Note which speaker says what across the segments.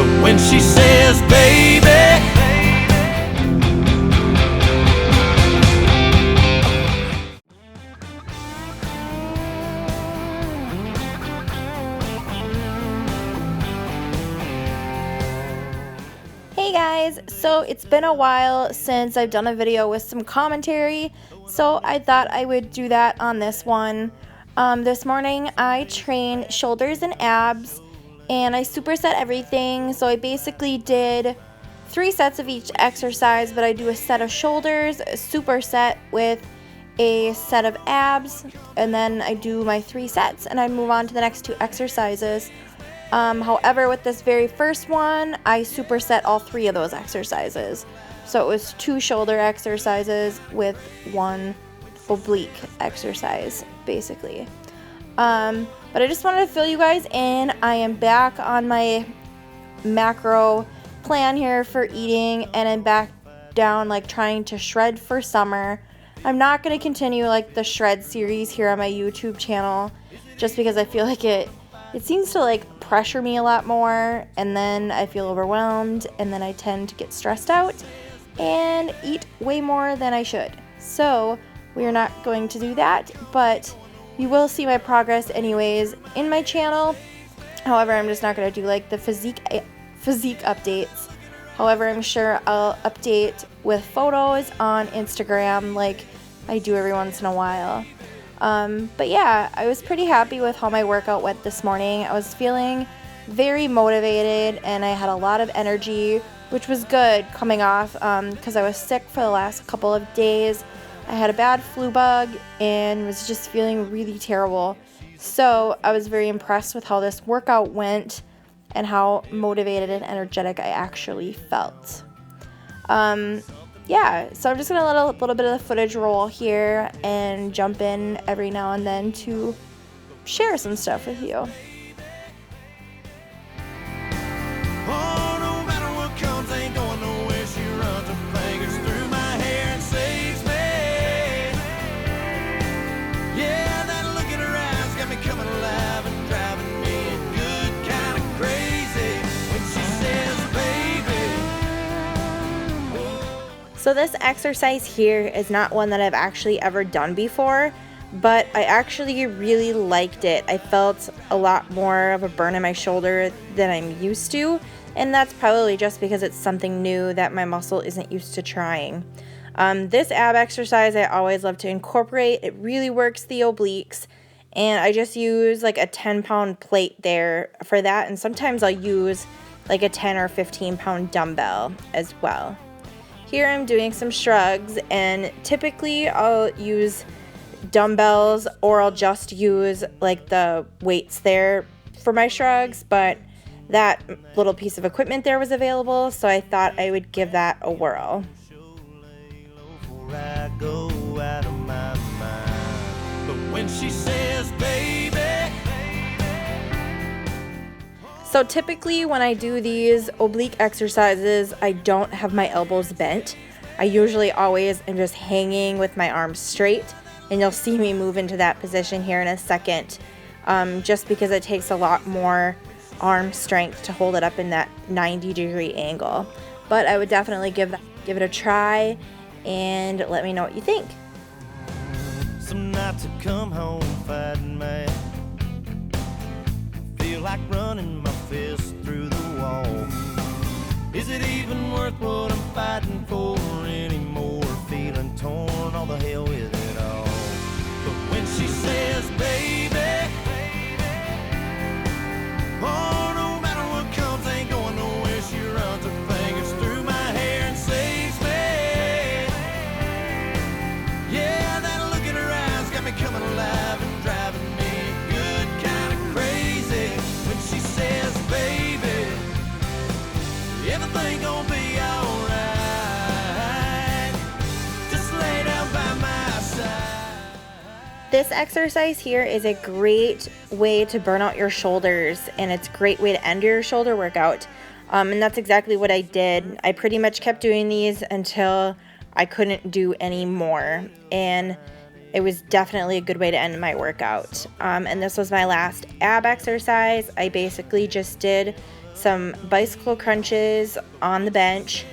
Speaker 1: But when she says, baby,
Speaker 2: Hey guys, so it's been a while since I've done a video with some commentary, so I thought I would do that on this one. This morning I trained shoulders and abs, and I superset everything. So I basically did 3 sets of each exercise, but I do a set of shoulders, a superset with a set of abs, and then I do my 3 sets and I move on to the next 2 exercises. However, with this very first one, I superset all 3 of those exercises. So it was 2 shoulder exercises with 1 oblique exercise, basically. But I just wanted to fill you guys in. I am back on my macro plan here for eating, and I'm back down like trying to shred for summer. I'm not going to continue like the shred series here on my YouTube channel just because I feel like it seems to like pressure me a lot more, and then I feel overwhelmed, and then I tend to get stressed out and eat way more than I should. So we are not going to do that, but you will see my progress anyways in my channel. However, I'm just not going to do like the physique updates. However, I'm sure I'll update with photos on Instagram like I do every once in a while. But yeah, I was pretty happy with how my workout went this morning. I was feeling very motivated and I had a lot of energy, which was good coming off because I was sick for the last couple of days. I had a bad flu bug and was just feeling really terrible. So I was very impressed with how this workout went and how motivated and energetic I actually felt. Yeah, so I'm just going to let a little bit of the footage roll here and jump in every now and then to share some stuff with you.
Speaker 1: oh, no matter what comes, ain't going nowhere. She runs her fingers through my hair and saves me. Yeah, that look in her eyes got me coming alive and driving me good, kind of crazy when she says, baby.
Speaker 2: So this exercise here is not one that I've actually ever done before, but I actually really liked it. I felt a lot more of a burn in my shoulder than I'm used to, and that's probably just because it's something new that my muscle isn't used to trying. This ab exercise I always love to incorporate. It really works the obliques, and I just use like a 10-pound plate there for that, and sometimes I'll use like a 10 or 15-pound dumbbell as well. Here I'm doing some shrugs, and typically I'll use dumbbells or I'll just use like the weights there for my shrugs, but that little piece of equipment there was available, so I thought I would give that a whirl.
Speaker 1: I go out of my mind. But when she says, baby,
Speaker 2: So typically when I do these oblique exercises, I don't have my elbows bent. I usually always am just hanging with my arms straight, and you'll see me move into that position here in a second, just because it takes a lot more arm strength to hold it up in that 90-degree angle. But I would definitely give it a try and let me know what you think.
Speaker 1: some nights I come home fighting mad, feel like running my fist through the wall. Is it even worth what I'm fighting for anymore? Feeling torn, all the hell with it all. But when she says, baby, oh, no matter what comes, ain't going nowhere. She runs her fingers through my hair and saves me. Yeah, that look in her eyes got me coming alive and driving me good, kind of crazy. When she says, baby, everything gonna be alright. Just lay down by my side.
Speaker 2: This exercise here is a great way to burn out your shoulders, and it's a great way to end your shoulder workout. And that's exactly what I did. I pretty much kept doing these until I couldn't do any more, and it was definitely a good way to end my workout. And this was my last ab exercise. I basically just did some bicycle crunches on the bench,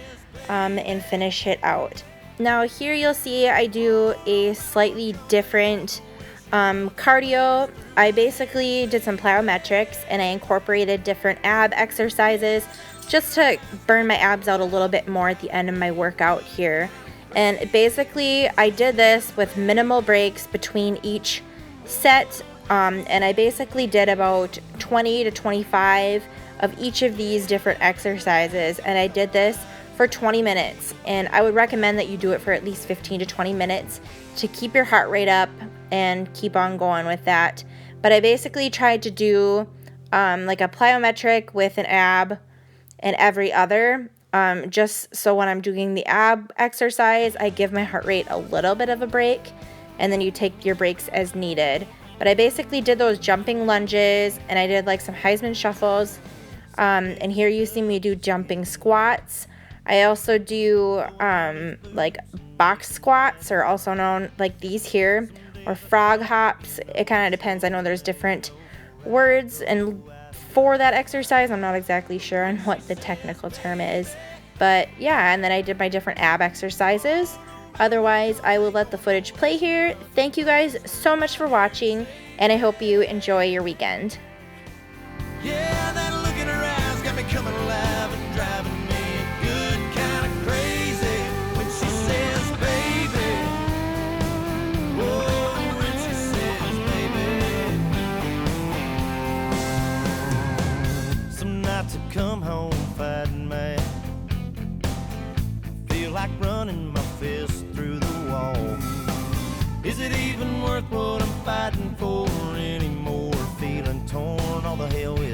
Speaker 2: and finish it out. Now here you'll see I do a slightly different cardio. I basically did some plyometrics and I incorporated different ab exercises just to burn my abs out a little bit more at the end of my workout here. And basically I did this with minimal breaks between each set, and I basically did about 20 to 25 of each of these different exercises, and I did this for 20 minutes, and I would recommend that you do it for at least 15 to 20 minutes to keep your heart rate up and keep on going with that. But I basically tried to do like a plyometric with an ab and every other, just so when I'm doing the ab exercise, I give my heart rate a little bit of a break, and then you take your breaks as needed. But I basically did those jumping lunges, and I did like some Heisman shuffles, and here you see me do jumping squats. I also do like box squats, or also known like these here, or frog hops. It kind of depends. I know there's different words and for that exercise. I'm not exactly sure on what the technical term is, but yeah. And then I did my different ab exercises. Otherwise, I will let the footage play here. Thank you guys so much for watching, and I hope you enjoy your weekend.
Speaker 1: Yeah, that look in her eyes got me coming alive and driving me good kind of crazy when she says, baby. Oh, when she says, baby. Some nights I come home fighting mad, feel like running my fist through the wall. Is it even worth what I'm fighting for anymore? Feeling torn, all the hell with